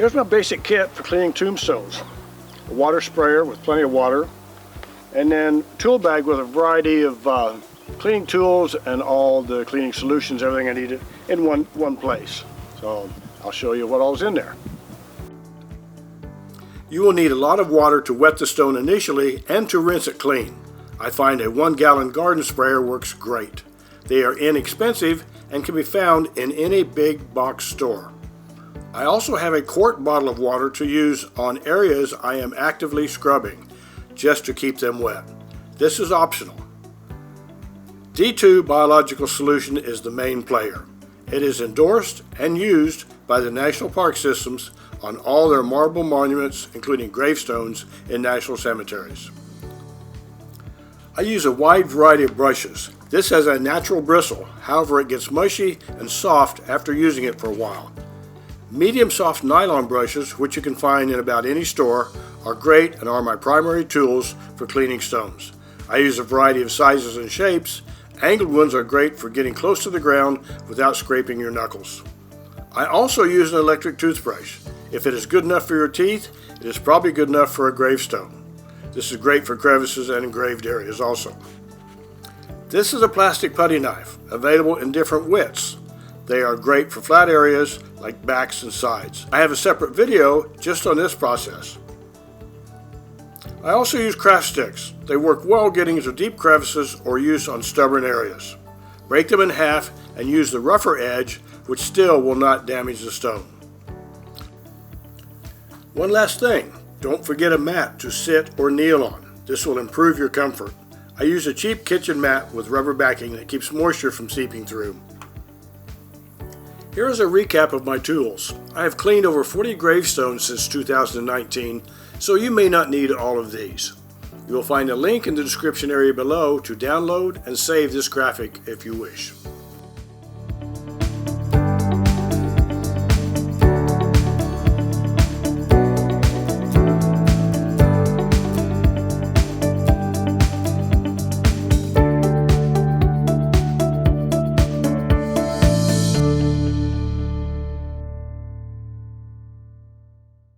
Here's my basic kit for cleaning tombstones. A water sprayer with plenty of water, and then tool bag with a variety of cleaning tools and all the cleaning solutions, everything I needed in one place. So I'll show you what all's in there. You will need a lot of water to wet the stone initially and to rinse it clean. I find a 1-gallon garden sprayer works great. They are inexpensive and can be found in any big box store. I also have a quart bottle of water to use on areas I am actively scrubbing, just to keep them wet. This is optional. D2 biological solution is the main player. It is endorsed and used by the National Park Systems on all their marble monuments, including gravestones in national cemeteries. I use a wide variety of brushes. This has a natural bristle, however it gets mushy and soft after using it for a while. Medium soft nylon brushes, which you can find in about any store, are great and are my primary tools for cleaning stones. I use a variety of sizes and shapes. Angled ones are great for getting close to the ground without scraping your knuckles. I also use an electric toothbrush. If it is good enough for your teeth, it is probably good enough for a gravestone. This is great for crevices and engraved areas also. This is a plastic putty knife, available in different widths. They are great for flat areas like backs and sides. I have a separate video just on this process. I also use craft sticks. They work well getting into deep crevices or used on stubborn areas. Break them in half and use the rougher edge, which still will not damage the stone. One last thing, don't forget a mat to sit or kneel on. This will improve your comfort. I use a cheap kitchen mat with rubber backing that keeps moisture from seeping through. Here is a recap of my tools. I have cleaned over 40 gravestones since 2019, so you may not need all of these. You will find a link in the description area below to download and save this graphic if you wish.